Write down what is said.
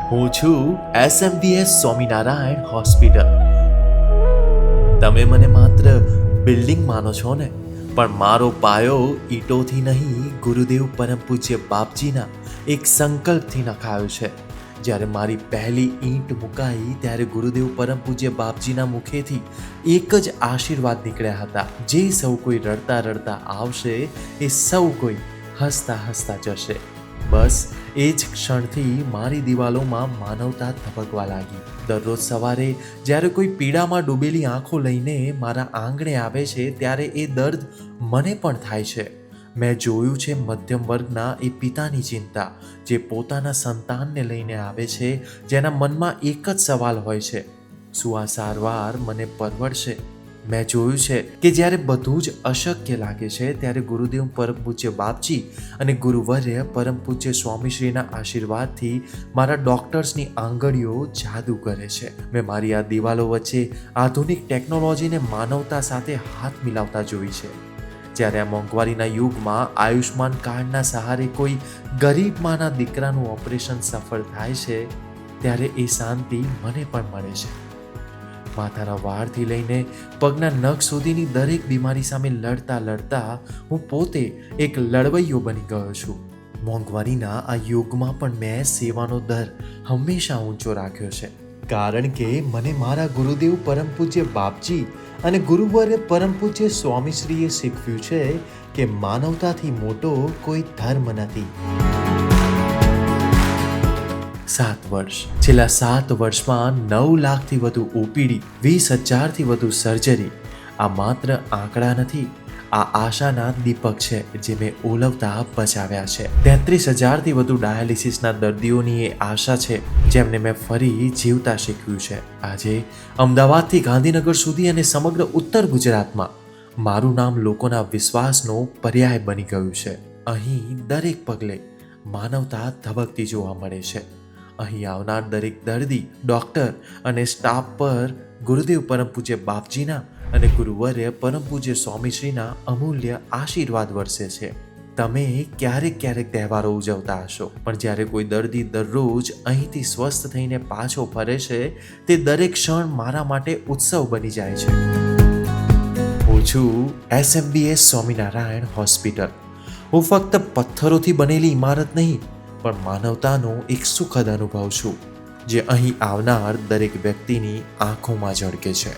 હું છું SMBS Swaminarayan hospital. તમે મને માત્ર બિલ્ડિંગ માનો છો ને, પણ મારો પાયો ઈંટોથી નહીં, ગુરુદેવ પરમ પૂજ્ય બાપજીના એક સંકલ્પથી નખાયો છે. જ્યારે મારી પહેલી ઈંટ મુકાઈ ત્યારે ગુરુદેવ પરમ પૂજ્ય બાપજીના મુખેથી એક જ આશીર્વાદ નીકળ્યા હતા: જે સૌ કોઈ રડતા રડતા આવશે એ સૌ કોઈ હસતા હસતા જશે. બસ એ જ ક્ષણથી મારી દિવાલોમાં માનવતા ધબકવા લાગી. દરરોજ સવારે જ્યારે કોઈ પીડામાં ડૂબેલી આંખો લઈને મારા આંગણે આવે છે ત્યારે એ દર્દ મને પણ થાય છે. મેં જોયું છે મધ્યમ વર્ગના એ પિતાની ચિંતા, જે પોતાના સંતાનને લઈને આવે છે, જેના મનમાં એક જ સવાલ હોય છે: શું આ સારવાર મને પરવડશે? મેં જોયું છે કે જ્યારે બધું જ અશક્ય લાગે છે ત્યારે ગુરુદેવ પરમ પૂજ્ય બાપજી અને ગુરુવર્ય પરમ પૂજ્ય સ્વામીશ્રીના આશીર્વાદથી મારા ડૉક્ટર્સની આંગળીઓ જાદુ કરે છે. મેં મારી આ દિવાલો વચ્ચે આધુનિક ટેકનોલોજીને માનવતા સાથે હાથ મિલાવતા જોઈ છે. જ્યારે આ મોંઘવારીના યુગમાં આયુષ્માન કાર્ડના સહારે કોઈ ગરીબ માના દીકરાનું ઓપરેશન સફળ થાય છે ત્યારે એ શાંતિ મને પણ મળે છે. માથાના વાળથી લઈને પગના નખ સુધીની દરેક બીમારી સામે લડતા લડતા હું પોતે એક લડવૈયો બની ગયો છું. મોંઘવારીના આ યુગમાં પણ મેં સેવાનો દર હંમેશા ઊંચો રાખ્યો છે, કારણ કે મને મારા ગુરુદેવ પરમ પૂજ્ય બાપજી અને ગુરુવર્ય પરમ પૂજ્ય સ્વામીશ્રીએ શીખવ્યું છે કે માનવતાથી મોટો કોઈ ધર્મ નથી. 7 વર્ષ, છેલ્લા 7 વર્ષમાં 9 લાખથી વધુ ઓપીડી, 20,000થી વધુ સર્જરી. આ માત્ર આંકડા નથી, આ આશાના દીપક છે જે મેં ઓલવતા બચાવ્યા છે. 33,000થી વધુ ડાયાલિસિસના દર્દીઓની એ આશા છે જેમને મેં ફરી જીવતા શીખવ્યું છે. આજે અમદાવાદથી ગાંધીનગર સુધી અને સમગ્ર ઉત્તર ગુજરાતમાં મારું નામ લોકોના વિશ્વાસનો પર્યાય બની ગયું છે. અહીં દરેક પગલે માનવતા ધબકતી જોવા મળે છે. અહીં આવનાર દરેક દર્દી, ડૉક્ટર અને સ્ટાફ પર ગુરુદેવ પરમ પૂજ્ય બાપજીના અને ગુરુવર્ય પરમ પૂજ્ય સ્વામીશ્રીના અમૂલ્ય આશીર્વાદ વરસે છે. તમે ક્યારેક તહેવારો ઉજવતા હશો, પણ જ્યારે કોઈ દર્દી દરરોજ અહીંથી સ્વસ્થ થઈને પાછો ફરે છે, તે દરેક ક્ષણ મારા માટે ઉત્સવ બની જાય છે. હું છું SMBS સ્વામિનારાયણ હોસ્પિટલ. હું ફક્ત પથ્થરોથી બનેલી ઇમારત નહીં, પણ માનવતાનો એક સુખદ અનુભવ છું, જે અહીં આવનાર દરેક વ્યક્તિની આંખોમાં ઝળકે છે.